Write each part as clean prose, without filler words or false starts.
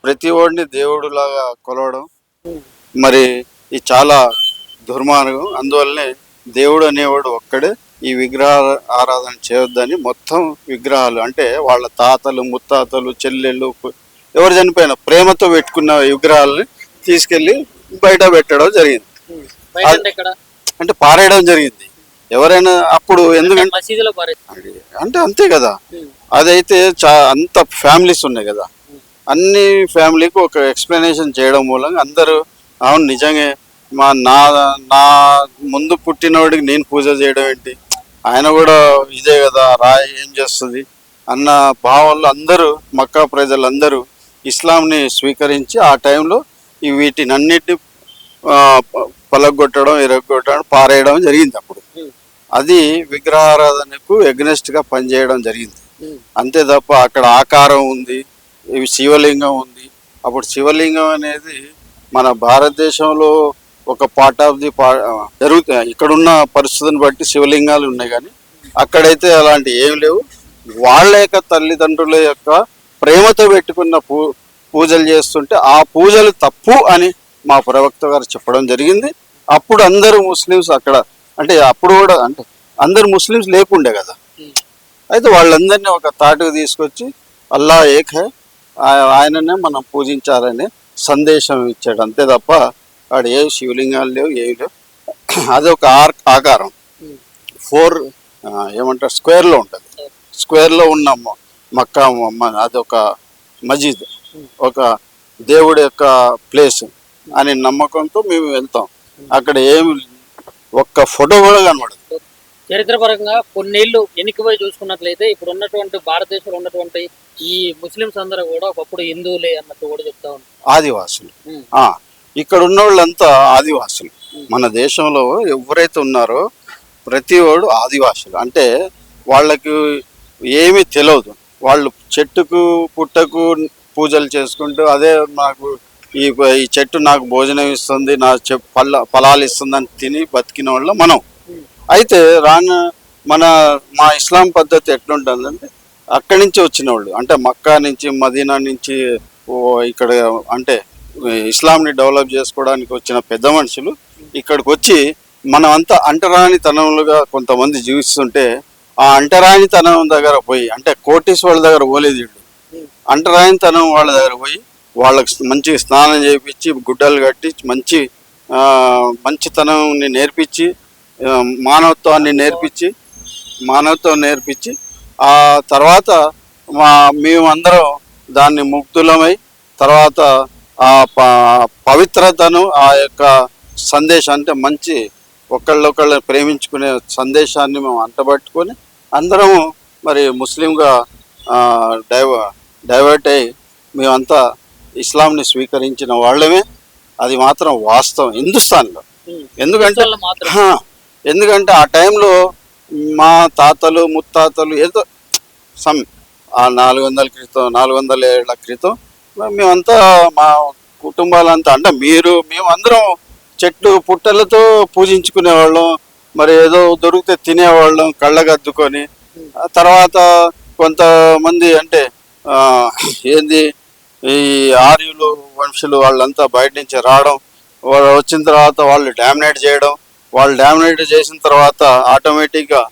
ప్రతి వాడిని దేవుడులాగా కొలవడం ఉమ్, మరి ఇది చాలా దుర్మార్గం. అందువల్లనే దేవుడు అనేవాడు ఒక్కడే. ఈ విగ్రహ ఆరాధన చేయొద్దని మొత్తం విగ్రహాలు అంటే వాళ్ళ తాతలు ముత్తాతలు చెల్లెళ్ళు ఎవరు చనిపోయినా ప్రేమతో పెట్టుకున్న విగ్రహాలని తీసుకెళ్లి బయట పెట్టడం జరిగింది. ఉమ్. బయట అంటే ఎక్కడ? అంటే పారేయడం జరిగింది. ఎవరైనా అప్పుడు ఎందుకంటే మసీదులో పారే. అంటే అంతే కదా. ఉమ్, అదైతే అంత ఫ్యామిలీస్ ఉన్నాయి కదా. అన్ని ఫ్యామిలీకి ఒక ఎక్స్ప్లెనేషన్ చేయడం మూలంగా అందరూ అవును నిజంగా నా నా ముందు పుట్టినవాడికి నేను పూజ చేయడం ఏంటి, ఆయన కూడా ఇదే కదా రాయి ఏం చేస్తుంది అన్న భావంలో అందరూ మక్కా ప్రజలందరూ ఇస్లాంని స్వీకరించి ఆ టైంలో వీటిని అన్నిటిని పలగొట్టడం ఇరగొట్టడం పారేయడం జరిగింది. అప్పుడు ఉమ్, అది విగ్రహారాధనకు ఎగ్నెస్ట్గా పనిచేయడం జరిగింది. ఉమ్, అంతే తప్ప అక్కడ ఆకారం ఉంది, ఇవి శివలింగం ఉంది. అప్పుడు శివలింగం అనేది మన భారతదేశంలో ఒక పార్ట్ ఆఫ్ ది జరుగుతాయి. ఇక్కడున్న పరిస్థితిని బట్టి శివలింగాలు ఉన్నాయి, కానీ అక్కడైతే అలాంటి ఏం లేవు. వాళ్ళ యొక్క తల్లిదండ్రుల యొక్క ప్రేమతో పెట్టుకున్న పూజలు చేస్తుంటే ఆ పూజలు తప్పు అని మా ప్రవక్త గారు చెప్పడం జరిగింది. అప్పుడు అందరూ ముస్లిమ్స్ అక్కడ అంటే అప్పుడు కూడా అంటే అందరు ముస్లిమ్స్ లేకుండే కదా. ఉమ్. అయితే వాళ్ళందరినీ ఒక తాటుకు తీసుకొచ్చి అల్లా ఏక్ హై, ఆయననే మనం పూజించాలనే సందేశం ఇచ్చాడు. అంతే తప్ప వాడు ఏ శివలింగాలు లేవు, ఏవి లేవు. అదొక ఆకారం ఉమ్, 4 ఏమంటారు స్క్వేర్లో ఉంటుంది. స్క్వేర్లో ఉన్న మక్కా అదొక మజీద్, ఒక దేవుడి యొక్క ప్లేస్ అని నమ్మకంతో మేము వెళ్తాం. అక్కడ ఏమి ఒక్క ఫోటో కూడా కనబడదు. చరిత్రపరంగా కొన్నేళ్లు వెనక్కిపోయి చూసుకున్నట్లయితే ఇప్పుడు ఉన్నటువంటి భారతదేశంలో ఉన్నటువంటి ఈ ముస్లిమ్స్ అందరూ కూడా ఒకప్పుడు హిందువులే అన్నట్టు కూడా చెప్తా ఉన్నారు. ఆదివాసులు ఉమ్, ఇక్కడ ఉన్న వాళ్ళంతా ఆదివాసులు. మన దేశంలో ఎవరైతే ఉన్నారో ప్రతి వాడు ఆదివాసులు. అంటే వాళ్ళకి ఏమీ తెలియదు. వాళ్ళు చెట్టుకు పుట్టకు పూజలు చేసుకుంటూ అదే నాకు ఈ ఈ చెట్టు నాకు భోజనం ఇస్తుంది, నా ఫలాలు ఇస్తుందని తిని బతికిన వాళ్ళు మనం. అయితే మా ఇస్లాం పద్ధతి ఎట్లుంటుందంటే అక్కడి నుంచి వచ్చిన వాళ్ళు అంటే మక్కా నుంచి మదీనా నుంచి ఇక్కడ అంటే ఇస్లాంని డెవలప్ చేసుకోవడానికి వచ్చిన పెద్ద మనుషులు ఇక్కడికి వచ్చి మనం అంతా అంటరానితనములుగా కొంతమంది జీవిస్తుంటే ఆ అంటరానితనం దగ్గర పోయి అంటే కోటీశ్వరుల దగ్గర పోలేదు వీళ్ళు. అంటరానితనం వాళ్ళ దగ్గర పోయి వాళ్ళకి మంచి స్నానం చేయించి గుడ్డలు కట్టి మంచితనాన్ని నేర్పించి మానవత్వం నేర్పించి ఆ తర్వాత మేమందరం దాన్ని ముగ్ధులమై తర్వాత ఆ పవిత్రతను ఆ యొక్క సందేశం అంటే మంచి ఒకళ్ళొకళ్ళు ప్రేమించుకునే సందేశాన్ని మేము అంటబట్టుకొని అందరము మరి ముస్లింగా డైవర్ట్ అయ్యి మేమంతా ఇస్లాంని స్వీకరించిన వాళ్ళమే. అది మాత్రం వాస్తవం హిందుస్థాన్లో. ఎందుకంటే ఆ టైంలో మా తాతలు ముత్తాతలు ఏదో ఆ 400 ఏళ్ల క్రితం మేమంతా మా కుటుంబాలంతా అంటే మేమందరం చెట్లు పుట్టలతో పూజించుకునేవాళ్ళం. మరి ఏదో దొరికితే తినేవాళ్ళం కళ్ళగద్దుకొని. తర్వాత కొంతమంది అంటే ఏంది ఈ ఆర్యులు వంశులు వాళ్ళంతా బయట నుంచి రావడం, వాళ్ళు వచ్చిన తర్వాత వాళ్ళు డామినేట్ చేసిన తర్వాత ఆటోమేటిక్గా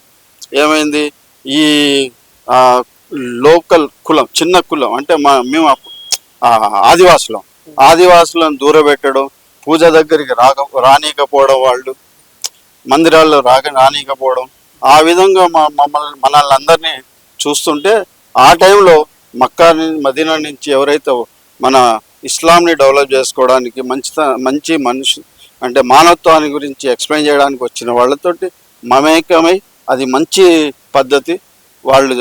ఏమైంది ఈ లోకల్ కులం చిన్న కులం అంటే మేము ఆదివాసులను దూరబెట్టడం, పూజ దగ్గరికి రానీకపోవడం, వాళ్ళు మందిరాల్లో రానీకపోవడం, ఆ విధంగా మనల్ని అందరినీ చూస్తుంటే ఆ టైంలో మక్కా మదీనా నుంచి ఎవరైతే మన ఇస్లాంని డెవలప్ చేసుకోవడానికి మంచి మనిషి అంటే మానవత్వాన్ని గురించి ఎక్స్ప్లెయిన్ చేయడానికి వచ్చిన వాళ్ళతోటి మమేకమై అది మంచి పద్ధతి. వాళ్ళు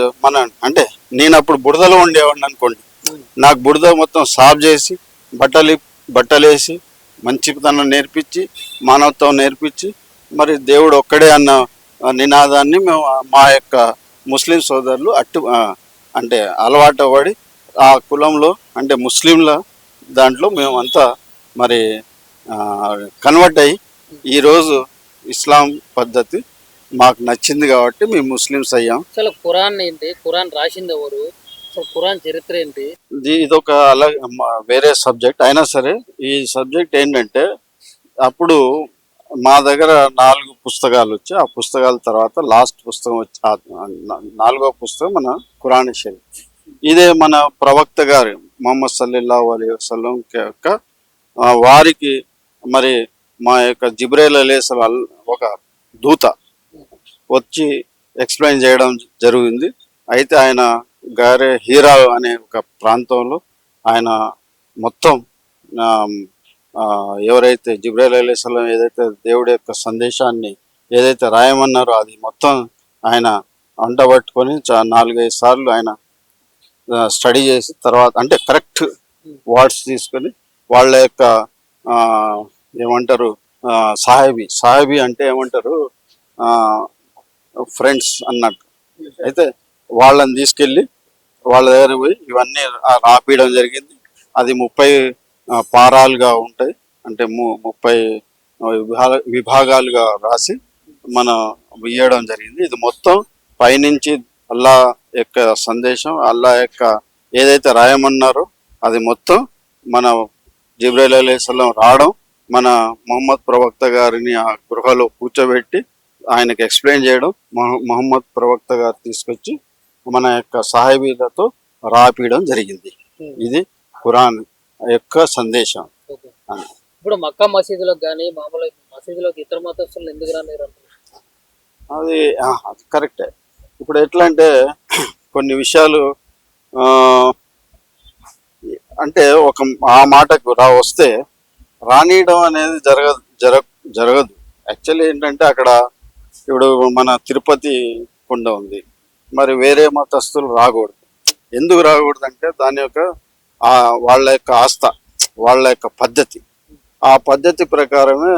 అంటే నేను అప్పుడు బురదలో ఉండేవాడిని అనుకోండి, నాకు బురద మొత్తం సాఫ్ చేసి బట్టలేసి మంచితనం నేర్పించి మానవత్వం నేర్పించి మరి దేవుడు ఒక్కడే అన్న నినాదాన్ని మేము మా యొక్క ముస్లిం సోదరులు అంటే అలవాటు పడి ఆ కులంలో అంటే ముస్లింల దాంట్లో మేము అంతా మరి కన్వర్ట్ అయ్యి ఈరోజు ఇస్లాం పద్ధతి మాకు నచ్చింది కాబట్టి మేము ముస్లిమ్స్ అయ్యాం. అసలు ఖురాన్ ఏంటి, ఖురాన్ రాసింది ఎవరు, అసలు ఖురాన్ చరిత్ర ఏంటి? ఇదొక అలా వేరే సబ్జెక్ట్ అయినా సరే, ఈ సబ్జెక్ట్ ఏంటంటే అప్పుడు మా దగ్గర 4 పుస్తకాలు వచ్చి, ఆ పుస్తకాల తర్వాత లాస్ట్ పుస్తకం వచ్చి 4వ పుస్తకం మన ఖురాన్ షరీఫ్. ఇదే మన ప్రవక్త గారు ముహమ్మద్ సల్లల్లాహు అలైహి వసల్లం యొక్క వారికి మరి మా యొక్క జిబ్రైల్ అలైహిస్సలాం ఒక దూత వచ్చి ఎక్స్ప్లెయిన్ చేయడం జరిగింది. అయితే ఆయన హీరా అనే ఒక ప్రాంతంలో ఆయన మొత్తం ఎవరైతే జిబ్రైల్ అలైహిస్సలాం ఏదైతే దేవుడి యొక్క సందేశాన్ని ఏదైతే రాయమన్నారో అది మొత్తం ఆయన అంటబట్టుకొని 4-5 సార్లు ఆయన స్టడీ చేసి తర్వాత అంటే కరెక్ట్ వర్డ్స్ తీసుకొని వాళ్ళ యొక్క ఏమంటారు సాహెబీ అంటే ఏమంటారు ఫ్రెండ్స్ అన్నట్టు. అయితే వాళ్ళని తీసుకెళ్ళి వాళ్ళ దగ్గర పోయి ఇవన్నీ రాపియడం జరిగింది. అది 30 పారాలుగా ఉంటాయి, అంటే 30 విభాగాలుగా రాసి మనం ఇయ్యడం జరిగింది. ఇది మొత్తం పైనుంచి అల్లా యొక్క సందేశం, అల్లా యొక్క ఏదైతే రాయమన్నారో అది మొత్తం మన జిబ్రైల్ అలైహిస్సలాం రావడం, మన ముహమ్మద్ ప్రవక్త గారిని ఆ గృహలో కూర్చోబెట్టి ఆయనకి ఎక్స్ప్లెయిన్ చేయడం, ముహమ్మద్ ప్రవక్త గారు తీసుకొచ్చి మన యొక్క సాహిబీలతో రాపియడం జరిగింది. ఇది ఖురాన్ యొక్క సందేశం. ఇప్పుడు మక్కా మసీదులకు కానీ మామూలు మసీదులోకి ఇతర మతస్థులు ఎందుకు రానిరు? అది కరెక్టే. ఇప్పుడు ఎట్లా అంటే కొన్ని విషయాలు అంటే ఆ మాటకు వస్తే రానియడం అనేది జరగదు. యాక్చువల్లీ ఏంటంటే అక్కడ ఇప్పుడు మన తిరుపతి కొండ ఉంది, మరి వేరే మతస్థులు రాకూడదు. ఎందుకు రాకూడదు అంటే దాని యొక్క వాళ్ళ యొక్క ఆస్థ, వాళ్ళ యొక్క పద్ధతి, ఆ పద్ధతి ప్రకారమే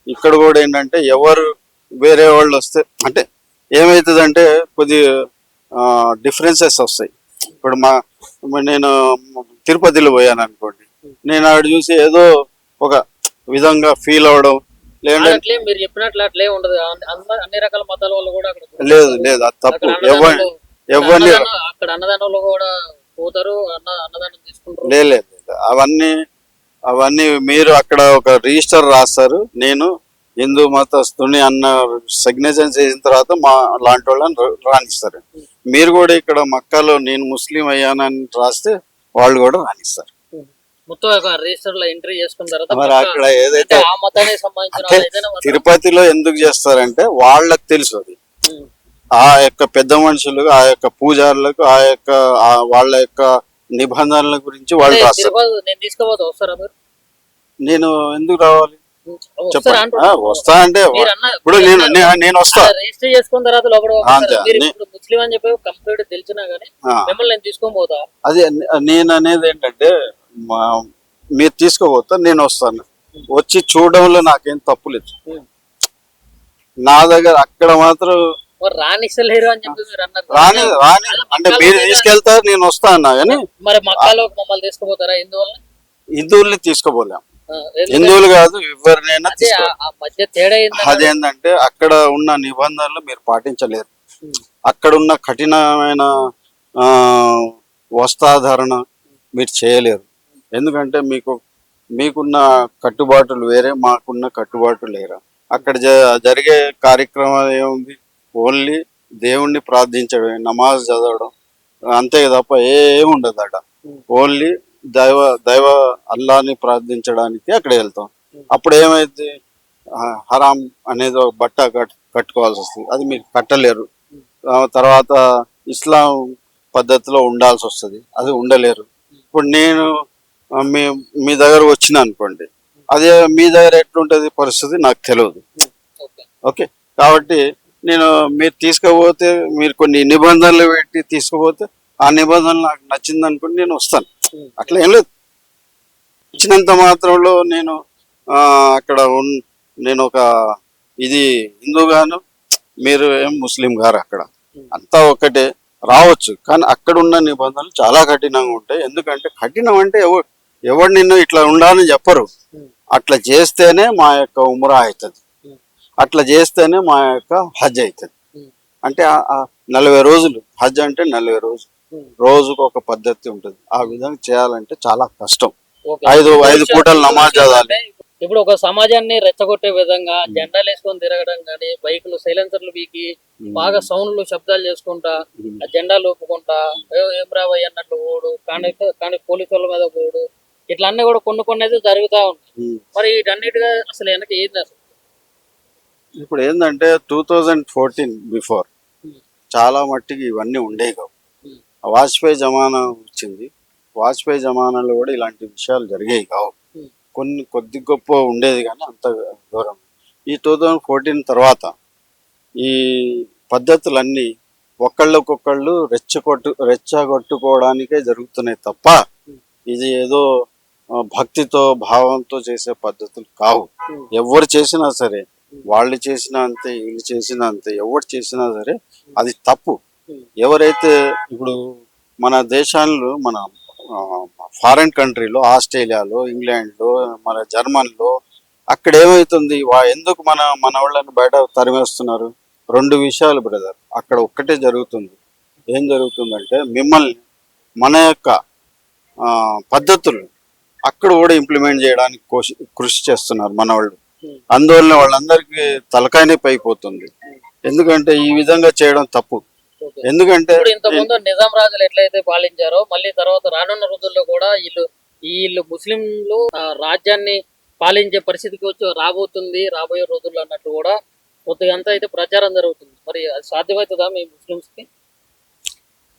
ఇక్కడ కూడా ఏంటంటే ఎవరు వేరే వాళ్ళు వస్తే అంటే ఏమవుతుందంటే కొద్ది డిఫరెన్సెస్ వస్తాయి. ఇప్పుడు నేను తిరుపతిలో పోయాను అనుకోండి, నేను ఆడ చూసి ఏదో ఒక విధంగా ఫీల్ అవడం లేదంటే మీరు చెప్పినట్లు అట్లే ఉండదు. అన్ని రకాల మతాల వాళ్ళు కూడా లేదు అది తప్పు. ఎవరిని అక్కడ అన్నదానంలో కూడా పోతారు, అన్నదానం తీసుకుంటారు. లేదు అవన్నీ మీరు అక్కడ ఒక రిజిస్టర్ రాస్తారు, నేను హిందూ మతస్థుని అన్న సిగ్నేచర్ చేసిన తర్వాత మా లాంటి వాళ్ళని రాణిస్తారు. మీరు కూడా ఇక్కడ మక్కాలో నేను ముస్లిం అయ్యానని రాస్తే వాళ్ళు కూడా రాణిస్తారు. మొత్తం రిజిస్టర్ లో ఎంట్రీ చేసుకున్న తర్వాత మరి అక్కడ ఏదైతే ఆ మతానికి సంబంధించిన తిరుపతిలో ఎందుకు చేస్తారంటే వాళ్ళకి తెలుసు అది. ఆ యొక్క పెద్ద మనుషులు, ఆ యొక్క పూజారులకు ఆ యొక్క వాళ్ళ యొక్క నిబంధనల గురించి వాళ్ళు రాస్తారు. నేను తీసుకోబోతా, వస్తారా మీరు? నేను ఎందుకు రావాలి చెప్పండి. వస్తా అంటే ఇప్పుడు నేను వస్తా. రిజిస్టర్ చేసుకున్న తర్వాత ముస్లిం అని చెప్పి కంప్లీట్ తెలిసినా గానీ మిమ్మల్ని నేను తీసుకొని పోతా. అదే నేను అనేది ఏంటంటే మీరు తీసుకోపోతా, నేను వస్తాను. వచ్చి చూడడంలో నాకేం తప్పు లేదు. నా దగ్గర అక్కడ మాత్రం రానిస్తలేరు అని చెప్పి మీరు అన్నారు. రాని అంటే మీరు తీసుకెళ్తారు, నేను వస్తా అన్నా కానీ. మరి మక్కాలో మమ్మల్ని తీసుకుపోతారా? హిందువుల్ని? హిందువుల్ని తీసుకోపోలేం, హిందువులు కాదు ఎవరినైనా. అదేంటంటే అక్కడ ఉన్న నిబంధనలు మీరు పాటించలేరు. అక్కడ ఉన్న కఠినమైన వస్త్రధారణ మీరు చేయలేరు. ఎందుకంటే మీకున్న కట్టుబాటులు వేరే, మాకున్న కట్టుబాటులు లేరా. అక్కడ జరిగే కార్యక్రమాలు ఏముంది, ఓన్లీ దేవుణ్ణి ప్రార్థించడమే, నమాజ్ చదవడం, అంతే తప్ప ఏముండదు అక్కడ. ఓన్లీ దైవ అల్లాని ప్రార్థించడానికి అక్కడ వెళ్తాం. అప్పుడు ఏమైంది, హరాం అనేది ఒక బట్ట కట్టుకోవాల్సి వస్తుంది, అది మీరు కట్టలేరు. తర్వాత ఇస్లాం పద్ధతిలో ఉండాల్సి వస్తుంది, అది ఉండలేరు. ఇప్పుడు నేను మీ దగ్గర వచ్చిన అనుకోండి, అదే మీ దగ్గర ఎట్లుంటుంది పరిస్థితి నాకు తెలియదు. ఓకే, కాబట్టి మీరు తీసుకుపోతే, మీరు కొన్ని నిబంధనలు పెట్టి తీసుకుపోతే ఆ నిబంధనలు నాకు నచ్చింది అనుకోండి, నేను వస్తాను. అట్లా ఏం లేదు. ఇచ్చినంత మాత్రంలో నేను అక్కడ నేను ఒక ఇది హిందూగాను, మీరు ఏం ముస్లిం గారు, అక్కడ అంతా ఒకటే రావచ్చు. కానీ అక్కడ ఉన్న నిబంధనలు చాలా కఠినంగా ఉంటాయి. ఎందుకంటే కఠినం అంటే ఎవరు నిన్ను ఇట్లా ఉండాలని చెప్పరు. అట్లా చేస్తేనే మా యొక్క ఉమ్రా అవుతుంది, అట్లా చేస్తేనే మా యొక్క హజ్ అవుతుంది. అంటే 40 రోజులు హజ్ అంటే 40 రోజులు. రోజుకు ఒక పద్ధతి ఉంటుంది. ఆ విధంగా చేయాలంటే చాలా కష్టం. ఓకే. ఐదు ఇంకో ఐదు విషయం పూటలు ఇంకో నమాజ్ విషయం చదవాలి. ఏంటంటే, ఇప్పుడు ఒక సమాజాన్ని రెచ్చగొట్టే విధంగా జెండాలు వేసుకొని తిరగడం కానీ, బైకులు సైలెన్సర్లు బీకి బాగా సౌండ్లు శబ్దాలు చేసుకుంటా ఆ జెండాలు ఊపుకుంటా ఏం రాబోయ్ అన్నట్లు పోడు కానీ పోలీసు వాళ్ళ మీద పోడు ఇట్లా అన్నీ కూడా కొన్ని అయితే జరుగుతూ ఉంటాయి. మరి వీటన్నిటిగా అసలు వెనక ఏంది అసలు? ఇప్పుడు ఏంటంటే 2014 బిఫోర్ ఉమ్, చాలా మట్టికి ఇవన్నీ ఉండేవి కావు. ఉమ్, వాజ్పేయి జమానా వచ్చింది. వాజ్పేయి జమానాలో కూడా ఇలాంటి విషయాలు జరిగేవి కావు. ఉమ్, కొన్ని కొద్ది గొప్ప ఉండేది కానీ అంత దూరం. ఈ 2014 తర్వాత ఈ పద్ధతులన్నీ ఒకళ్ళకొకళ్ళు రెచ్చగొట్టుకోవడానికే జరుగుతున్నాయి తప్ప ఉమ్, ఇది ఏదో భక్తితో భావంతో చేసే పద్ధతులు కావు. ఉమ్, ఎవరు చేసినా సరే, వాళ్ళు చేసినా అంతే, వీళ్ళు చేసినా అంతే, ఎవరు చేసినా సరే అది తప్పు. ఉమ్, ఎవరైతే ఇప్పుడు మన దేశాల్లో మన ఫారిన్ కంట్రీలో, ఆస్ట్రేలియాలో, ఇంగ్లాండ్లో, మన జర్మన్లో అక్కడ ఏమవుతుంది, ఎందుకు మన వాళ్ళని బయట తరిమేస్తున్నారు? రెండు విషయాలు బ్రదర్. అక్కడ ఒక్కటే జరుగుతుంది. ఏం జరుగుతుందంటే మిమ్మల్ని మన యొక్క పద్ధతులు అక్కడ కూడా ఇంప్లిమెంట్ చేయడానికి కృషి చేస్తున్నారు మన వాళ్ళు. ఉమ్, అందువల్ల వాళ్ళందరికీ తలకాయనే పైపోతుంది. ఎందుకంటే ఈ విధంగా చేయడం తప్పు. ఓకే. ఎందుకంటే ఇప్పుడు ఇంత ముందు నిజాం రాజులు ఎట్లయితే పాలించారో మళ్ళీ తర్వాత రానున్న రోజుల్లో కూడా వీళ్ళు ముస్లింలు రాజ్యాన్ని పాలించే పరిస్థితికి వచ్చి రాబోయే రోజుల్లో అన్నట్లు కూడా కొద్దిగా అంతా అయితే ప్రచారం జరుగుతుంది. మరి అది సాధ్యమవుతుందా మీ ముస్లిమ్స్ కి?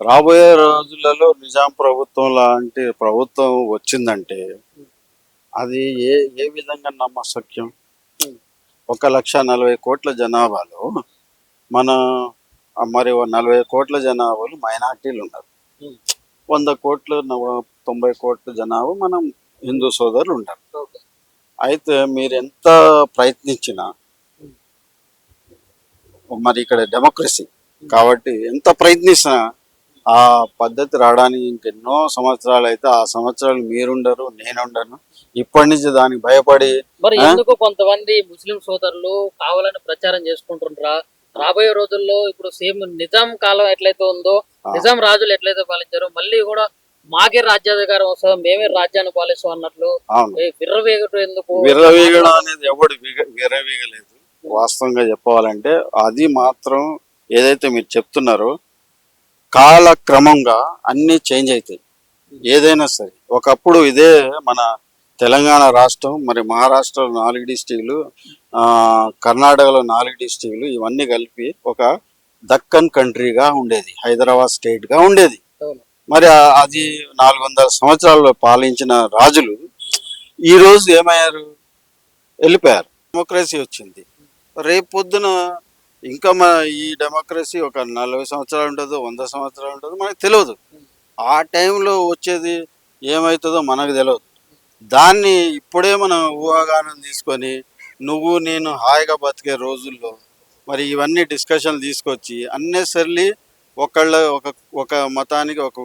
రాబోయే రోజులలో నిజాం ప్రభుత్వం లాంటి ప్రభుత్వం వచ్చిందంటే అది ఏ ఏ విధంగా నమ్మశక్యం? 1,40,00,000 జనాభాలో మన మరి 40 కోట్ల జనాభాలు మైనార్టీలు ఉన్నారు. 100 కోట్లు 90 కోట్ల జనాభా మనం హిందూ సోదరులు ఉంటారు. ఓకే. అయితే మీరు ఎంత ప్రయత్నించినా మరి ఇక్కడ డెమోక్రసీ కాబట్టి ఎంత ప్రయత్నించినా ఆ పద్ధతి రావడానికి ఇంకెన్నో సంవత్సరాలు అయితే ఆ సంవత్సరాలు మీరుండరు, నేనుండను. ఇప్పటి నుంచి దానికి భయపడి మరి ఎందుకు కొంతమంది ముస్లిం సోదరులు కావాలని ప్రచారం చేసుకుంటుంటారా? రాబోయే రోజుల్లో ఇప్పుడు సేమ్ నిజాం కాలం ఎట్లయితే ఉందో, నిజాం రాజులు ఎట్లయితే పాలించారో మళ్ళీ కూడా మాకే రాజ్యాధికారం వస్తుంది, మేమే రాజ్యాన్ని పాలిస్తాం అన్నట్లు విర్రవేగటం ఎందుకు? విర్రవీగడం అనేది ఎవడు విర్రవీగలేదు. వాస్తవంగా చెప్పాలంటే అది మాత్రం ఏదైతే మీరు చెప్తున్నారో కాలక్రమంగా అన్ని చేంజ్ అవుతాయి. ఏదైనా సరే ఒకప్పుడు ఇదే మన తెలంగాణ రాష్ట్రం, మరి మహారాష్ట్రలో 4 డిస్టిక్లు, కర్ణాటకలో 4 డిస్టిక్లు, ఇవన్నీ కలిపి ఒక దక్కన్ కంట్రీగా ఉండేది, హైదరాబాద్ స్టేట్గా ఉండేది. మరి అది 400 సంవత్సరాల్లో పాలించిన రాజులు ఈరోజు ఏమయ్యారు? వెళ్ళిపోయారు. డెమోక్రసీ వచ్చింది. రేపు పొద్దున ఇంకా ఈ డెమోక్రసీ ఒక 40 సంవత్సరాలు ఉంటుందో 100 సంవత్సరాలు ఉంటుందో మనకు తెలియదు. ఆ టైంలో వచ్చేది ఏమవుతుందో మనకు తెలియదు. దాన్ని ఇప్పుడే మనం ఊహాగానం తీసుకొని నువ్వు నేను హాయిగా బతికే రోజుల్లో మరి ఇవన్నీ డిస్కషన్లు తీసుకొచ్చి అన్నెసర్లీ ఒక మతానికి, ఒక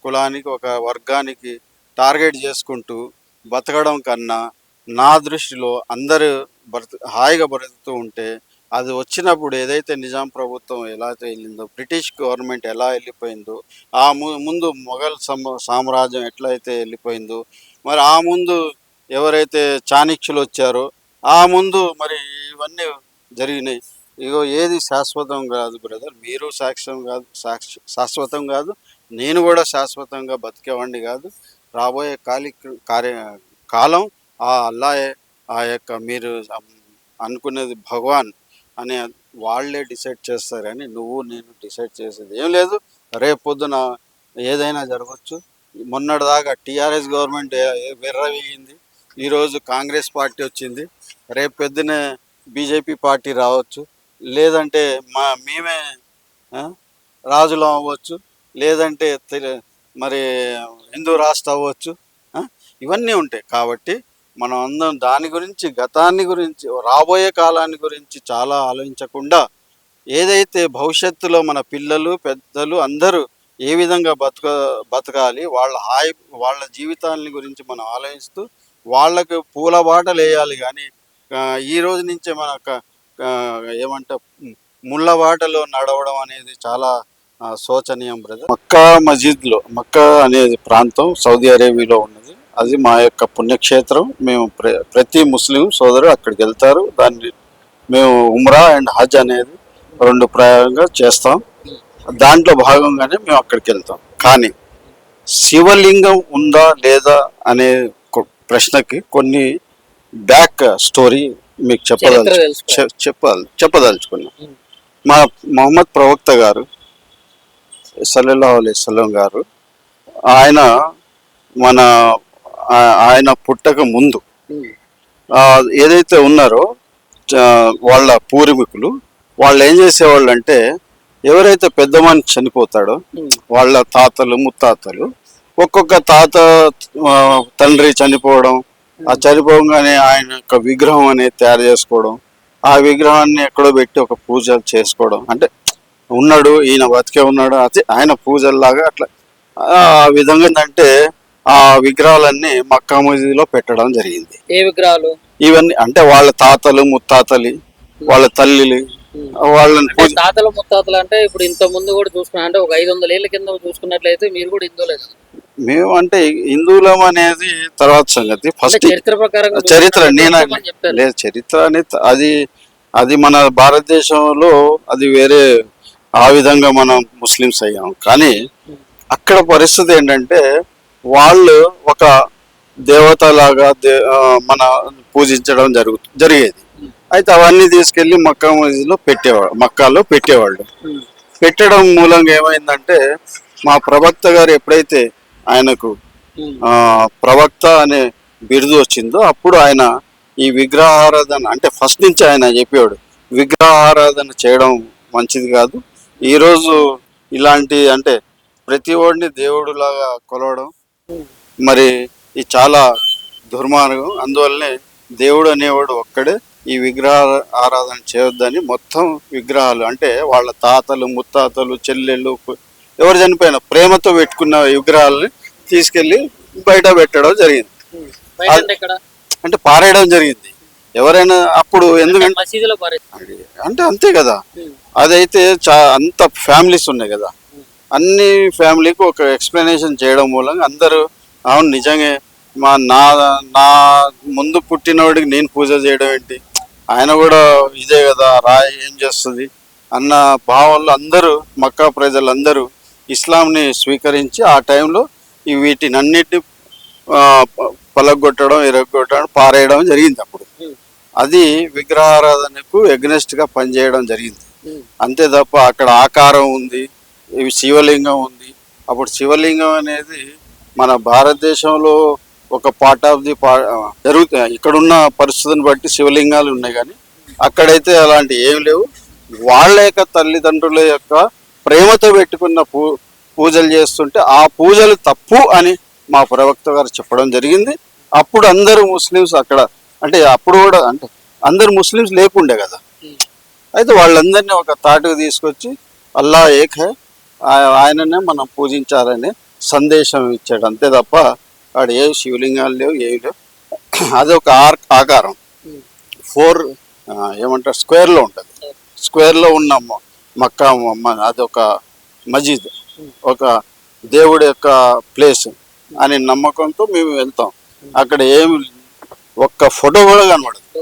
కులానికి, ఒక వర్గానికి టార్గెట్ చేసుకుంటూ బతకడం కన్నా నా దృష్టిలో అందరూ హాయిగా బ్రతుకుతూ ఉంటే అది వచ్చినప్పుడు ఏదైతే నిజాం ప్రభుత్వం ఎలా అయితే వెళ్ళిందో, బ్రిటిష్ గవర్నమెంట్ ఎలా వెళ్ళిపోయిందో, ఆ ముందు మొఘల్ సామ్రాజ్యం ఎట్లయితే వెళ్ళిపోయిందో, మరి ఆ ముందు ఎవరైతే చాణక్యులు వచ్చారో ఆ ముందు మరి ఇవన్నీ జరిగినాయి. ఇగో ఏది శాశ్వతం కాదు బ్రదర్. మీరు శాశ్వతం కాదు, నేను కూడా శాశ్వతంగా బతికేవాడిని కాదు. రాబోయే కాలం ఆ అల్లాయే, ఆ యొక్క మీరు అనుకునేది భగవాన్ అనే వాళ్ళే డిసైడ్ చేస్తారు. కానీ నువ్వు నేను డిసైడ్ చేసేది ఏం లేదు. రేపు పొద్దున ఏదైనా జరగచ్చు. మొన్నటిదాకా టీఆర్ఎస్ గవర్నమెంట్ విర్రవీగింది, ఈరోజు కాంగ్రెస్ పార్టీ వచ్చింది, రేపు పొద్దునే బీజేపీ పార్టీ రావచ్చు, లేదంటే మేమే రాజులు అవ్వచ్చు, లేదంటే మరి హిందూ రాష్ట్రం అవ్వచ్చు. ఇవన్నీ ఉంటాయి. కాబట్టి మనం అందరం దాని గురించి, గతాన్ని గురించి, రాబోయే కాలాన్ని గురించి చాలా ఆలోచించకుండా ఏదైతే భవిష్యత్తులో మన పిల్లలు పెద్దలు అందరూ ఏ విధంగా బతకాలి, వాళ్ళ జీవితాలని గురించి మనం ఆలోచిస్తూ వాళ్ళకు పూల బాటలు వేయాలి. కానీ ఈ రోజు నుంచే మన ఏమంటే ముళ్ళ బాటలో నడవడం అనేది చాలా శోచనీయం బ్రదర్. మక్కా మజీద్ లో, మక్కా అనేది ప్రాంతం సౌదీ అరేబియాలో ఉన్నది. అది మా యొక్క పుణ్యక్షేత్రం. మేము ప్రతి ముస్లిం సోదరుడు అక్కడికి వెళ్తారు. దాన్ని మేము ఉమ్రా అండ్ హజ్ అనేది రెండు ప్రయాణంగా చేస్తాం. దాంట్లో భాగంగానే మేము అక్కడికి వెళ్తాం. కానీ శివలింగం ఉందా లేదా అనే ప్రశ్నకి కొన్ని బ్యాక్ స్టోరీ మీకు చెప్పదలుచుకున్నాం. మా మొహమ్మద్ ప్రవక్త గారు సల్లల్లాహు అలైహి వసల్లం గారు ఆయన ఆయన పుట్టక ముందు ఏదైతే ఉన్నారో వాళ్ళ పూర్వీకులు వాళ్ళు ఏం చేసేవాళ్ళు అంటే, ఎవరైతే పెద్ద మనిషి చనిపోతాడో వాళ్ళ తాతలు ముత్తాతలు, ఒక్కొక్క తాత తండ్రి చనిపోవడం, ఆ చనిపోగానే ఆయన యొక్క విగ్రహం అనేది తయారు చేసుకోవడం, ఆ విగ్రహాన్ని ఎక్కడో పెట్టి ఒక పూజ చేసుకోవడం, అంటే ఉన్నాడు ఈయన బతికే ఉన్నాడు అది ఆయన పూజల్లాగా అట్లా ఆ విధంగా ఏంటంటే ఆ విగ్రహాలన్నీ మక్కా మసీదులో పెట్టడం జరిగింది. ఏ విగ్రహాలు ఇవన్నీ అంటే వాళ్ళ తాతలు ముత్తాతలు, వాళ్ళ తల్లిలు, వాళ్ళని తాతలు ముత్తాతలు అంటే ఇప్పుడు ఇంత ముందు కూడా చూసుకున్నా అంటే ఒక 500 ఏళ్ల కింద చూసుకున్నట్లయితే మీరు కూడా హిందువులే. మేము అంటే హిందువులం అనేది తర్వాత సంగతి. ఫస్ట్ చరిత్ర ప్రకారం చరిత్ర లేదు, చరిత్ర అనేది అది మన భారతదేశంలో అది వేరే, ఆ విధంగా మనం ముస్లిమ్స్ అయ్యాం. కానీ అక్కడ పరిస్థితి ఏంటంటే వాళ్ళు ఒక దేవత లాగా మన పూజించడం జరిగేది. అయితే అవన్నీ తీసుకెళ్లి మక్కా మసీదులో మక్కాలో పెట్టేవాళ్ళు. పెట్టడం మూలంగా ఏమైందంటే మా ప్రవక్త గారు ఎప్పుడైతే ఆయనకు ప్రవక్త అనే బిరుదు వచ్చిందో అప్పుడు ఆయన ఈ విగ్రహారాధన అంటే ఫస్ట్ నుంచి ఆయన చెప్పేవాడు, విగ్రహారాధన చేయడం మంచిది కాదు. ఈరోజు ఇలాంటి అంటే ప్రతి ఒడిని దేవుడు లాగా కొలవడం మరి ఇది చాలా దుర్మార్గం. అందువల్లనే దేవుడు అనేవాడు ఒక్కడే, ఈ విగ్రహ ఆరాధన చేయొద్దని మొత్తం విగ్రహాలు అంటే వాళ్ళ తాతలు ముత్తాతలు చెల్లెళ్ళు ఎవరు చనిపోయినా ప్రేమతో పెట్టుకున్న విగ్రహాలని తీసుకెళ్లి బయట పెట్టడం జరిగింది. అంటే పారేయడం జరిగింది. ఎవరైనా అప్పుడు ఎందుకంటే అంటే అంతే కదా, అదైతే అంత ఫ్యామిలీస్ ఉన్నాయి కదా, అన్ని ఫ్యామిలీకి ఒక ఎక్స్ప్లెనేషన్ చేయడం మూలంగా అందరూ అవును నిజంగా నా ముందు పుట్టినవాడికి నేను పూజ చేయడం ఏంటి, ఆయన కూడా ఇదే కదా రాయి ఏం చేస్తుంది అన్న భావంలో అందరూ మక్కా ప్రజలందరూ ఇస్లాంని స్వీకరించి ఆ టైంలో వీటిని అన్నిటిని పలగొట్టడం ఇరగొట్టడం పారేయడం జరిగింది. అప్పుడు అది విగ్రహారాధనకు ఎగ్నెస్ట్ గా పనిచేయడం జరిగింది. అంతే తప్ప అక్కడ ఆకారం ఉంది, ఇవి శివలింగం ఉంది. అప్పుడు శివలింగం అనేది మన భారతదేశంలో ఒక పార్ట్ ఆఫ్ ది జరుగుతాయి. ఇక్కడున్న పరిస్థితిని బట్టి శివలింగాలు ఉన్నాయి, కానీ అక్కడైతే అలాంటి ఏమి లేవు. వాళ్ళ యొక్క తల్లిదండ్రుల యొక్క ప్రేమతో పెట్టుకున్న పూజలు చేస్తుంటే ఆ పూజలు తప్పు అని మా ప్రవక్త గారు చెప్పడం జరిగింది. అప్పుడు అందరూ ముస్లిమ్స్ అక్కడ అంటే అప్పుడు కూడా అంటే అందరు ముస్లిమ్స్ లేకుండే కదా, అయితే వాళ్ళందరినీ ఒక తాటుకు తీసుకొచ్చి అల్లా ఏక్ హై, ఆయననే మనం పూజించాలనే సందేశం ఇచ్చాడు. అంతే తప్ప అక్కడ ఏ శివలింగాలు లేవు, ఏవి లేవు. అది ఒక ఆకారం 4 ఏమంటారు స్క్వేర్లో ఉంటుంది. స్క్వేర్లో ఉన్న మక్కా అదొక మజీద్, ఒక దేవుడి యొక్క ప్లేస్ అనే నమ్మకంతో మేము వెళ్తాం. అక్కడ ఏమి ఒక్క ఫోటో కూడా కనబడదు.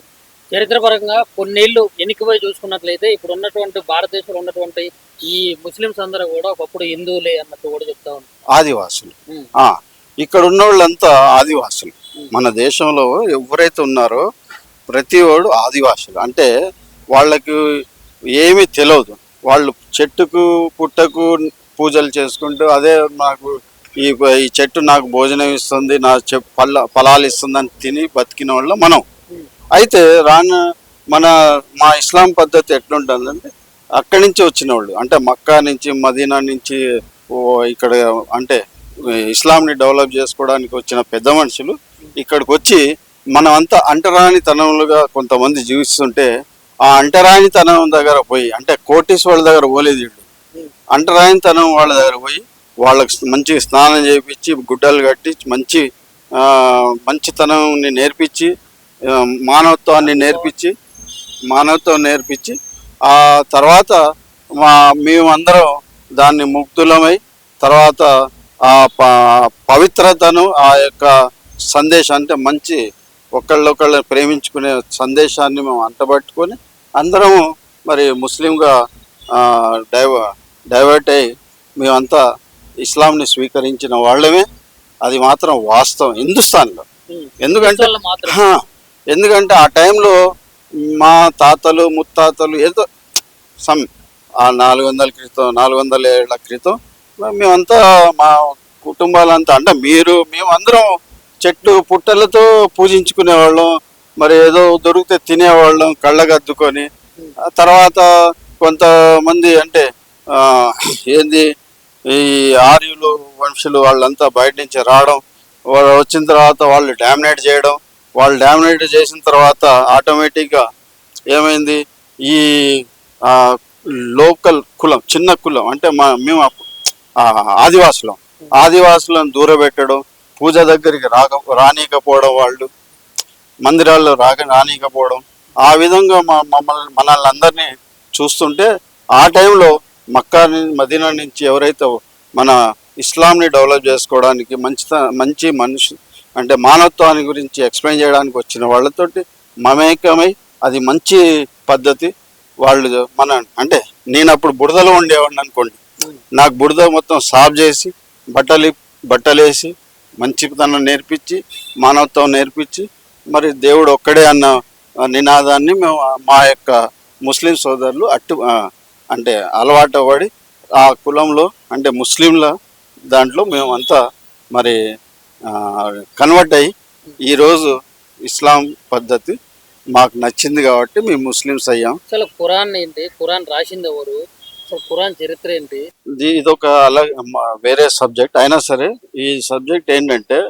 చరిత్రపరంగా కొన్నేళ్ళు వెనక్కిపోయి చూసుకున్నట్లయితే ఇప్పుడు ఉన్నటువంటి భారతదేశంలో ఉన్నటువంటి ఈ ముస్లిమ్స్ అందరూ కూడా ఒకప్పుడు హిందువులే అన్నట్టు కూడా చెప్తా ఉన్నారు. ఆదివాసులు ఇక్కడ ఉన్న వాళ్ళంతా ఆదివాసులు. మన దేశంలో ఎవరైతే ఉన్నారో ప్రతి వాడు ఆదివాసులు. అంటే వాళ్ళకు ఏమీ తెలియదు, వాళ్ళు చెట్టుకు పుట్టకు పూజలు చేసుకుంటూ అదే నాకు ఈ చెట్టు నాకు భోజనం ఇస్తుంది, నా ఫలాలు ఇస్తుందని తిని బతికిన వాళ్ళు మనం. అయితే మా ఇస్లాం పద్ధతి ఎట్లుంటుందంటే అక్కడి నుంచి వచ్చిన వాళ్ళు అంటే మక్కా నుంచి మదీనా నుంచి ఇక్కడ అంటే ఇస్లాంని డెవలప్ చేసుకోవడానికి వచ్చిన పెద్ద మనుషులు ఇక్కడికి వచ్చి మనం అంతా అంటరానితనములుగా కొంతమంది జీవిస్తుంటే ఆ అంటరానితనం దగ్గర పోయి అంటే కోటీశ్వరుల దగ్గర పోలేదు, అంటరానితనం వాళ్ళ దగ్గర పోయి వాళ్ళకి మంచి స్నానం చేయించి గుడ్డలు కట్టి మంచితనాన్ని నేర్పించి మానవత్వం నేర్పించి ఆ తర్వాత మేమందరం దాన్ని ముగ్ధులమై తర్వాత ఆ పవిత్రతను ఆ యొక్క సందేశం అంటే మంచి ఒకళ్ళొకళ్ళు ప్రేమించుకునే సందేశాన్ని మేము అంటబట్టుకొని అందరము మరి ముస్లింగా ఆ, డైవ డైవర్ట్ అయ్యి మేమంతా ఇస్లాంని స్వీకరించిన వాళ్ళమే. అది మాత్రం వాస్తవం హిందుస్థాన్లో. ఎందుకంటే వాళ్ళు మాత్రం హా, ఎందుకంటే ఆ టైంలో మా తాతలు ముత్తాతలు ఏదో సమ్ ఆ 400 క్రితం 400 ఏళ్ల క్రితం మేమంతా మా కుటుంబాలంతా అంటే మేమందరం చెట్లు పుట్టలతో పూజించుకునేవాళ్ళం. మరి ఏదో దొరికితే తినేవాళ్ళం కళ్ళగద్దుకొని. ఆ తర్వాత కొంతమంది అంటే ఆ, ఏంది ఈ ఆర్యులు వంశులు వాళ్ళంతా బయట నుంచి రావడం, వాళ్ళు వచ్చిన తర్వాత వాళ్ళు డామినేట్ చేయడం. వాళ్ళు డామినేట్ చేసిన తర్వాత ఆటోమేటిక్గా ఏమైంది, ఈ ఆ, లోకల్ కులం చిన్న కులం అంటే మేము ఆ, ఆదివాసులను దూరబెట్టడం, పూజ దగ్గరికి రానీకపోవడం, వాళ్ళు మందిరాల్లో రానీకపోవడం. ఆ విధంగా మనల్ని అందరినీ చూస్తుంటే ఆ టైంలో మక్కా మదీనా నుంచి ఎవరైతే మన ఇస్లాంని డెవలప్ చేసుకోవడానికి మంచి మనిషి అంటే మానవత్వాన్ని గురించి ఎక్స్ప్లెయిన్ చేయడానికి వచ్చిన వాళ్ళతోటి మమేకమై అది మంచి పద్ధతి. వాళ్ళు అంటే నేను అప్పుడు బురదలో ఉండేవాడిని అనుకోండి, నాకు బురద మొత్తం సాఫ్ చేసి బట్టలేసి మంచితనం నేర్పించి మానవత్వం నేర్పించి మరి దేవుడు ఒక్కడే అన్న నినాదాన్ని మేము మా యొక్క ముస్లిం సోదరులు అంటే అలవాటు పడి ఆ కులంలో అంటే ముస్లింల దాంట్లో మేము అంతా మరి కన్వర్ట్ అయ్యి ఈరోజు ఇస్లాం పద్ధతి మాకు నచ్చింది కాబట్టి మేము ముస్లిమ్స్ అయ్యాం. అసలు ఖురాన్ ఏంటి, ఖురాన్ రాసింది ఎవరు, అసలు ఖురాన్ చరిత్ర ఏంటి? ఇదొక అలా వేరే సబ్జెక్ట్ అయినా సరే ఈ సబ్జెక్ట్ ఏంటంటే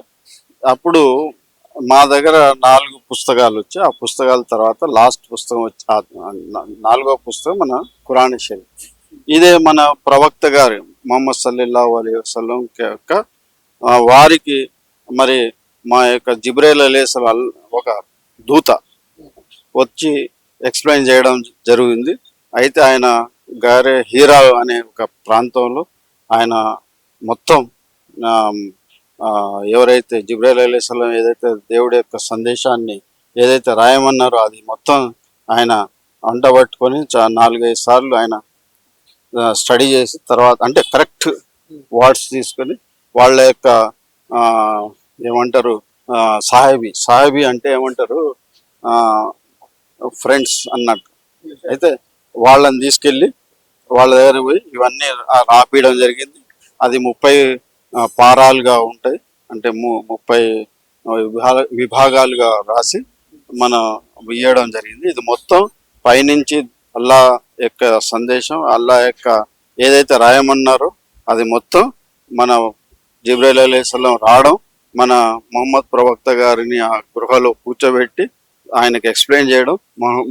అప్పుడు మా దగ్గర 4 పుస్తకాలు వచ్చి ఆ పుస్తకాల తర్వాత లాస్ట్ పుస్తకం వచ్చి 4వ పుస్తకం మన ఖురాన్ షరీఫ్. ఇదే మన ప్రవక్త గారు ముహమ్మద్ సల్లల్లాహు అలైహి వసల్లం యొక్క వారికి మరి మా యొక్క జిబ్రైల్ అలైహిస్సలాం ఒక దూత వచ్చి ఎక్స్ప్లెయిన్ చేయడం జరిగింది. అయితే ఆయన గారే హీరా అనే ఒక ప్రాంతంలో ఆయన మొత్తం ఎవరైతే జిబ్రైల్ అలైహిస్సలాం ఏదైతే దేవుడి యొక్క సందేశాన్ని ఏదైతే రాయమన్నారో అది మొత్తం ఆయన అంటబట్టుకొని 4-5 సార్లు ఆయన స్టడీ చేసి తర్వాత అంటే కరెక్ట్ వర్డ్స్ తీసుకొని వాళ్ళ యొక్క ఏమంటారు సాహేబీ అంటే ఏమంటారు ఫ్రెండ్స్ అన్నట్టు. అయితే వాళ్ళని తీసుకెళ్ళి వాళ్ళ దగ్గర పోయి ఇవన్నీ రాపియడం జరిగింది. అది 30 పారాలుగా ఉంటాయి, అంటే 30 విభాగాలుగా రాసి మనం ఇవ్వడం జరిగింది. ఇది మొత్తం పైనుంచి అల్లా యొక్క సందేశం, అల్లా యొక్క ఏదైతే రాయమన్నారో అది మొత్తం మన జిబ్రైల్ అలైహిస్సలాం రావడం, మన ముహమ్మద్ ప్రవక్త గారిని ఆ గృహలో కూర్చోబెట్టి ఆయనకి ఎక్స్ప్లెయిన్ చేయడం,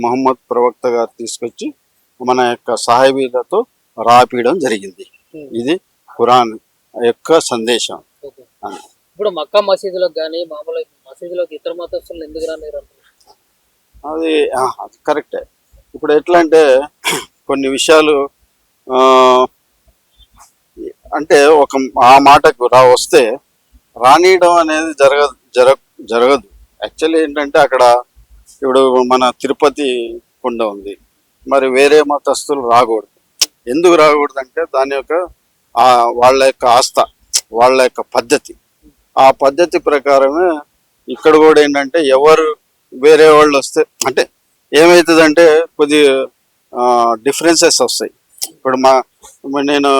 ముహమ్మద్ ప్రవక్త గారు తీసుకొచ్చి మన యొక్క సాహిబీలతో రాపియడం జరిగింది. ఇది ఖురాన్ యొక్క సందేశం. ఇప్పుడు మక్కా మసీదులకు కానీ మామూలు మసీదులోకి ఇతర మతస్థులు ఎందుకు రానిరు? అది కరెక్టే. ఇప్పుడు ఎట్లా అంటే కొన్ని విషయాలు అంటే ఒక ఆ మాటకు వస్తే రానియడం అనేది జరగదు. యాక్చువల్లీ ఏంటంటే అక్కడ ఇప్పుడు మన తిరుపతి కొండ ఉంది, మరి వేరే మతస్థులు రాకూడదు. ఎందుకు రాకూడదు అంటే దాని యొక్క వాళ్ళ యొక్క ఆస్థ, వాళ్ళ యొక్క పద్ధతి, ఆ పద్ధతి ప్రకారమే ఇక్కడ కూడా ఏంటంటే ఎవరు వేరే వాళ్ళు వస్తే అంటే ఏమవుతుందంటే కొద్ది డిఫరెన్సెస్ వస్తాయి. ఇప్పుడు నేను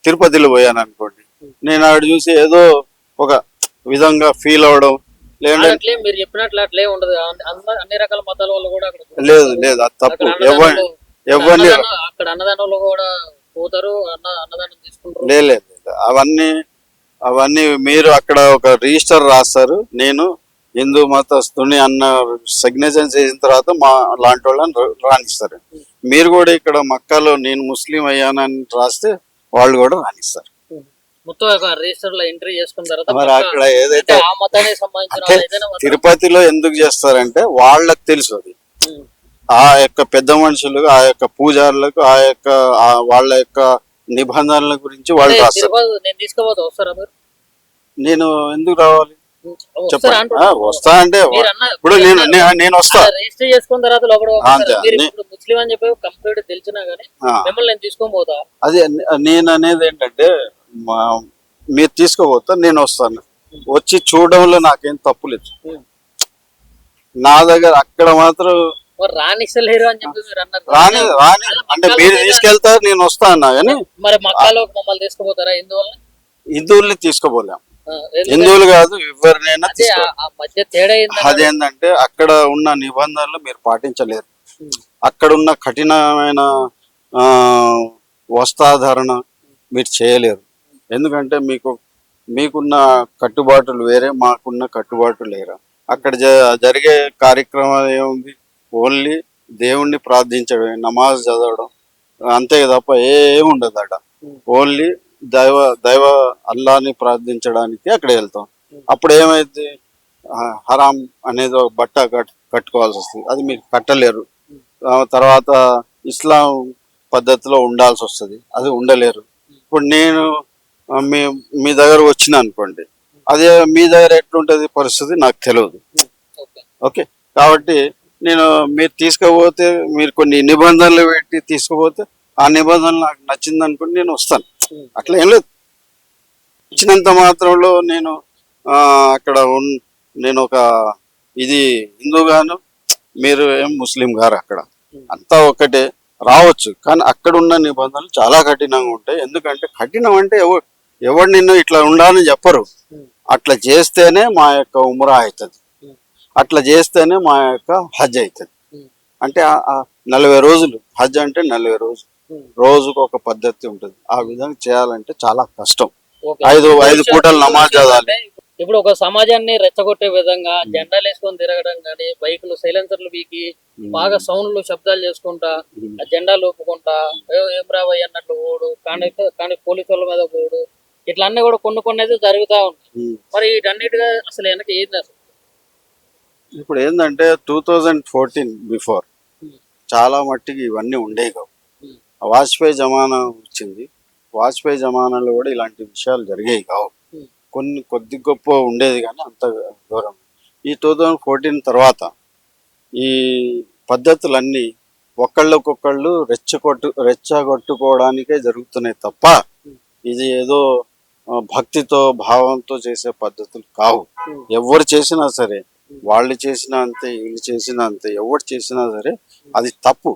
తిరుపతిలో పోయాను అనుకోండి, నేను ఆడ చూసి ఏదో ఒక విధంగా ఫీల్ అవడం లేదంటే మీరు చెప్పినట్లు అట్లే ఉండదు. అన్ని రకాల మతాల వాళ్ళు కూడా అక్కడ లేదు అది తప్పు. ఎవరిని అక్కడ అన్నదానంలో కూడా పోతారు, అన్నదానం తీసుకుంటారు. లేదు అవన్నీ మీరు అక్కడ ఒక రిజిస్టర్ రాస్తారు, నేను హిందూ మతస్థుని అన్న సిగ్నేచర్ చేసిన తర్వాత మా లాంటి వాళ్ళని రాణిస్తారు. మీరు కూడా ఇక్కడ మక్కాలో నేను ముస్లిం అయ్యానని రాస్తే వాళ్ళు కూడా రాణిస్తారు. మొత్తం రిజిస్టర్ లో ఎంట్రీ చేసుకున్న తర్వాత మరి అక్కడ ఏదైతే ఆ మతానికి సంబంధించిన తిరుపతిలో ఎందుకు చేస్తారంటే వాళ్ళకి తెలుసు అది. ఆ యొక్క పెద్ద మనుషులు, ఆ యొక్క పూజారులకు, ఆ యొక్క వాళ్ళ యొక్క నిబంధనల గురించి వాళ్ళు రాస్తారు. తిరుపతి నేను తీసుకోపోతా, వస్తారా మీరు? నేను ఎందుకు రావాలి వస్తారా చెప్పండి. అంటున్నా. వస్తా అంటే మీరు అన్న ఇప్పుడు నేను వస్తా. రిజిస్టర్ చేసుకున్న తర్వాత లోపల అంతే. మీరు ఇప్పుడు ముస్లిం అని చెప్పి కంప్లీట్ తెలిసినా గానీ ఆ, మిమ్మల్ని నేను తీసుకొని పోతా. అదే నేను అనేది ఏంటంటే మీరు తీసుకోపోతా, నేను వస్తాను. వచ్చి చూడడంలో నాకేం తప్పు లేదు. నా దగ్గర అక్కడ మాత్రం మరి రానిస్తలేరు అని చెప్పి మీరు అన్నారు. రాని రాని అంటే మీరు తీసుకెళ్తారు, నేను వస్తా అన్నా కానీ మరి మక్కాలో మమ్మల్ని తీసుకుపోతారా హిందువుల్ని? హిందువుల్ని తీసుకోపోలేం. ఎందుకంటే హిందువులు కాదు, ఎవరినైనా అదే తీసుకో. ఆ మధ్య తేడా ఏంటంటే అదేంటంటే అక్కడ ఉన్న నిబంధనలు మీరు పాటించలేరు. అక్కడ ఉన్న కఠినమైన ఆ, వస్త్రధారణ మీరు చేయలేరు. ఎందుకంటే మీకున్న కట్టుబాటులు వేరే, మాకున్న కట్టుబాటులు వేరే. అక్కడ జరిగే కార్యక్రమాలు ఏముంది? ఓన్లీ దేవుణ్ణి ప్రార్థించడమే, నమాజ్ చదవడం, అంతే తప్ప ఏమి ఉండదు అక్కడ. ఓన్లీ దైవ దైవ అల్లాని ప్రార్థించడానికి అక్కడ వెళ్తాం. అప్పుడు ఏమైంది? హరాం అనేది ఒక బట్ట కట్టుకోవాల్సి వస్తుంది, అది మీరు కట్టలేరు. తర్వాత ఇస్లాం పద్ధతిలో ఉండాల్సి వస్తుంది, అది ఉండలేరు. ఇప్పుడు నేను మీ దగ్గర వచ్చిన అనుకోండి, అదే మీ దగ్గర ఎట్లుంటుంది పరిస్థితి నాకు తెలియదు. ఓకే, కాబట్టి మీరు తీసుకుపోతే, మీరు కొన్ని నిబంధనలు పెట్టి తీసుకుపోతే ఆ నిబంధనలు నాకు నచ్చింది అనుకోండి, నేను వస్తాను. అట్లా ఏం లేదు. ఇచ్చినంత మాత్రంలో నేను అక్కడ నేను ఒక ఇది హిందూగాను, మీరు ఏం ముస్లిం గారు, అక్కడ అంతా ఒకటే. రావచ్చు, కానీ అక్కడ ఉన్న నిబంధనలు చాలా కఠినంగా ఉంటాయి. ఎందుకంటే కఠినం అంటే ఎవరు నిన్ను ఇట్లా ఉండాలని చెప్పరు. అట్లా చేస్తేనే మా యొక్క ఉమ్రా అవుతుంది, అట్లా చేస్తేనే మా యొక్క హజ్ అవుతుంది. అంటే 40 రోజులు హజ్ అంటే 40 రోజులు, రోజుకు ఒక పద్ధతి ఉంటుంది. ఆ విధంగా చేయాలంటే చాలా కష్టం. ఐదు పూటలు నమాజ్ చదవాలి. ఇప్పుడు ఒక సమాజాన్ని రెచ్చగొట్టే విధంగా జెండాలు వేసుకొని తిరగడం కానీ, బైకులు సైలెన్సర్లు వీకి బాగా సౌండ్లు శబ్దాలు చేసుకుంటా, ఆ జెండాలు ఊపుకుంటా, ఏం రాబోయ్ అన్నట్లు ఓడు, కానీ పోలీసు వాళ్ళ మీద పోడు, ఇట్లా అన్నీ కూడా కొన్ని అయితే జరుగుతూ ఉంటాయి. మరి వీటన్నిటిగా అసలు వెనక ఏంది అసలు? ఇప్పుడు ఏంటంటే 2014 బిఫోర్ చాలా మట్టికి ఇవన్నీ ఉండేవి కావు. వాజ్పేయి జమానా వచ్చింది, వాజ్పేయి జమానాలో కూడా ఇలాంటి విషయాలు జరిగేవి కావు. కొద్ది గొప్ప ఉండేది, కానీ అంత దూరం. ఈ 2014 తర్వాత ఈ పద్ధతులన్నీ ఒకళ్ళకొకళ్ళు రెచ్చగొట్టుకోవడానికే జరుగుతున్నాయి తప్ప ఇది ఏదో భక్తితో భావంతో చేసే పద్ధతులు కావు. ఎవరు చేసినా సరే, వాళ్ళు చేసినా అంతే, వీళ్ళు చేసినా అంతే, ఎవరు చేసినా సరే అది తప్పు.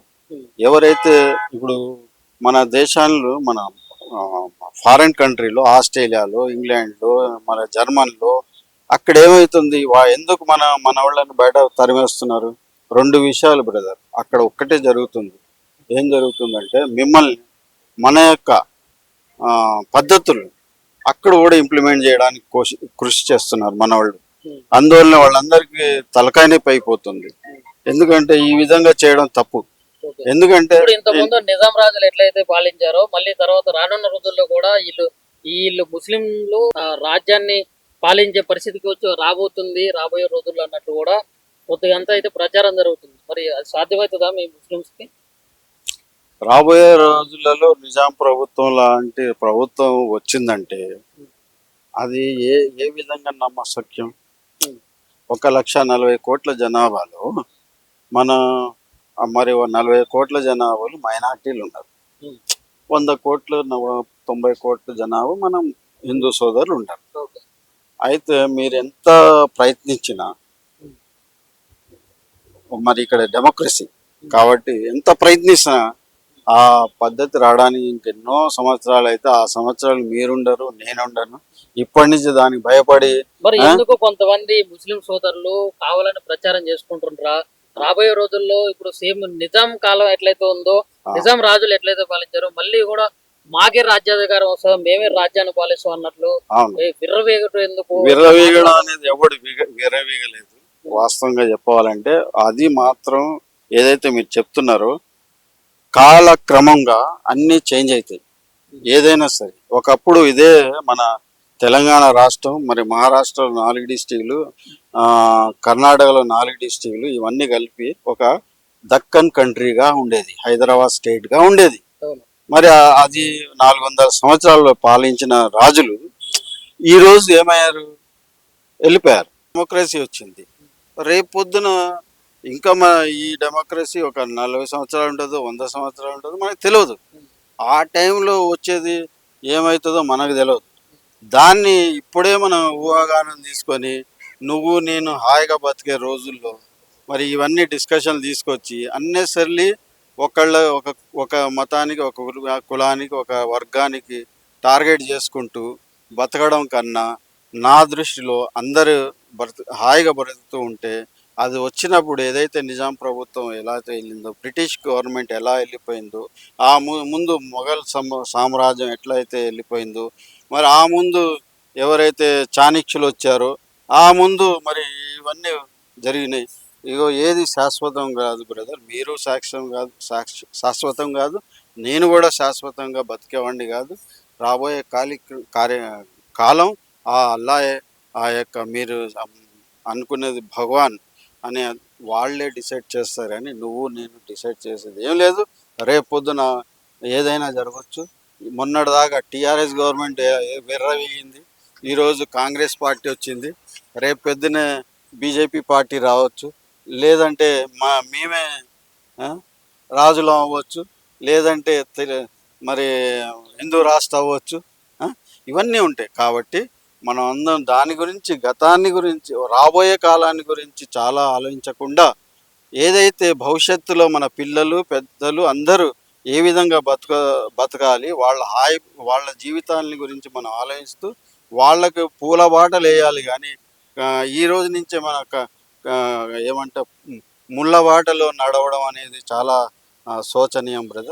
ఎవరైతే ఇప్పుడు మన దేశాల్లో, మన ఫారెన్ కంట్రీలో, ఆస్ట్రేలియాలో, ఇంగ్లాండ్లో, మన జర్మన్లో, అక్కడ ఏమవుతుంది? ఎందుకు మన వాళ్ళని బయట తరిమేస్తున్నారు? 2 విషయాలు బ్రదర్. అక్కడ ఒక్కటే జరుగుతుంది. ఏం జరుగుతుందంటే, మిమ్మల్ని మన యొక్క పద్ధతులు అక్కడ కూడా ఇంప్లిమెంట్ చేయడానికి కృషి చేస్తున్నారు మన వాళ్ళు. అందువల్ల వాళ్ళందరికీ తలకాయనే పైపోతుంది. ఎందుకంటే ఈ విధంగా చేయడం తప్పు. ఎందుకంటే ఇంతకుముందు నిజాం రాజులు ఎట్లయితే పాలించారో, మళ్ళీ తర్వాత రానున్న రోజుల్లో కూడా వీళ్ళు ముస్లింలు రాజ్యాన్ని పాలించే పరిస్థితికి వచ్చి రాబోయే రోజుల్లో అన్నట్లు కూడా కొద్దిగా అంతా అయితే ప్రచారం జరుగుతుంది. మరి అది సాధ్యమవుతుందా మీ ముస్లింస్ కి? రాబోయే రోజులలో నిజాం ప్రభుత్వం లాంటి ప్రభుత్వం వచ్చిందంటే అది ఏ విధంగా నమ్మశక్యం? 1,40,000 కోట్ల జనాభాలో మరి 40 కోట్ల జనాభాలు మైనార్టీలు ఉన్నారు. 100 కోట్ల 90 కోట్ల జనాభా మనం హిందూ సోదరులు ఉంటారు. అయితే మీరు ఎంత ప్రయత్నించినా, మరి ఇక్కడ డెమోక్రసీ కాబట్టి ఎంత ప్రయత్నించినా ఆ పద్ధతి రావడానికి ఇంకెన్నో సంవత్సరాలు అయితే, ఆ సంవత్సరాలు మీరుండరు, నేనుండను. ఇప్పటి నుంచి దానికి భయపడి మరి ఎందుకు కొంతమంది ముస్లిం సోదరులు కావాలని ప్రచారం చేసుకుంటుంటారా? రాబోయే రోజుల్లో ఇప్పుడు సేమ్ నిజాం కాలం ఎట్లయితే ఉందో, నిజాం రాజులు ఎట్లయితే పాలించారో, మళ్ళీ కూడా మాకే రాజ్యాధికారం వస్తుంది, మేమే రాజ్యాన్ని పాలిస్తాం అన్నట్లు విర్రవీగటం ఎందుకు? విర్రవీగడం అనేది ఎవడు విర్రవీగలేదు. వాస్తవంగా చెప్పాలంటే అది మాత్రం ఏదైతే మీరు చెప్తున్నారో కాలక్రమంగా అన్ని చేంజ్ అవుతాయి. ఏదైనా సరే, ఒకప్పుడు ఇదే మన తెలంగాణ రాష్ట్రం, మరి మహారాష్ట్రలో 4 డిస్ట్రిక్టులు, కర్ణాటకలో 4 డిస్ట్రిక్టులు, ఇవన్నీ కలిపి ఒక దక్కన్ కంట్రీగా ఉండేది, హైదరాబాద్ స్టేట్గా ఉండేది. మరి అది 400 సంవత్సరాలు పాలించిన రాజులు ఈ రోజు ఏమయ్యారు? వెళ్ళిపోయారు. డెమోక్రసీ వచ్చింది. రేపు పొద్దున ఇంకా ఈ డెమోక్రసీ ఒక 40 సంవత్సరాలు ఉంటుందో 100 సంవత్సరాలు ఉంటుందో మనకు తెలియదు. ఆ టైంలో వచ్చేది ఏమవుతుందో మనకు తెలియదు. దాన్ని ఇప్పుడే మనం ఊహాగానం తీసుకొని నువ్వు నేను హాయిగా బతికే రోజుల్లో మరి ఇవన్నీ డిస్కషన్లు తీసుకొచ్చి అన్నెసర్లీ ఒక ఒక మతానికి, ఒక కులానికి, ఒక వర్గానికి టార్గెట్ చేసుకుంటూ బతకడం కన్నా నా దృష్టిలో అందరూ హాయిగా బ్రతుకుతూ ఉంటే అది వచ్చినప్పుడు ఏదైతే నిజాం ప్రభుత్వం ఎలా అయితే వెళ్ళిందో, బ్రిటిష్ గవర్నమెంట్ ఎలా వెళ్ళిపోయిందో, ఆ ముందు మొఘల్ సామ్రాజ్యం ఎట్లయితే వెళ్ళిపోయిందో, మరి ఆ ముందు ఎవరైతే చాణక్యులు వచ్చారో ఆ ముందు మరి ఇవన్నీ జరిగినాయి. ఇగో ఏది శాశ్వతం కాదు బ్రదర్. మీరు సాక్ష్యం కాదు, శాశ్వతం కాదు. నేను కూడా శాశ్వతంగా బతికేవాడిని కాదు. రాబోయే కాలం ఆ అల్లాయే, ఆ యొక్క మీరు అనుకునేది భగవాన్ అనే వాళ్ళే డిసైడ్ చేస్తారు కానీ నువ్వు నేను డిసైడ్ చేసేది ఏం లేదు. రేపు పొద్దున ఏదైనా జరగవచ్చు. మొన్నటిదాకా టీఆర్ఎస్ గవర్నమెంట్ విర్రవీగింది, ఈరోజు కాంగ్రెస్ పార్టీ వచ్చింది, రేపు పొద్దునే బీజేపీ పార్టీ రావచ్చు, లేదంటే మేమే రాజులం అవ్వచ్చు, లేదంటే మరి హిందూ రాష్ట్రం అవ్వచ్చు. ఇవన్నీ ఉంటాయి. కాబట్టి మనం అందరం దాని గురించి, గతాన్ని గురించి, రాబోయే కాలాన్ని గురించి చాలా ఆలోచించకుండా ఏదైతే భవిష్యత్తులో మన పిల్లలు పెద్దలు అందరూ ఏ విధంగా బతకాలి, వాళ్ళ జీవితాలని గురించి మనం ఆలోచిస్తూ వాళ్ళకు పూల బాటలు వేయాలి. కానీ ఈ రోజు నుంచే మన ఏమంటే ముళ్ళ బాటలో నడవడం అనేది చాలా శోచనీయం బ్రదర్.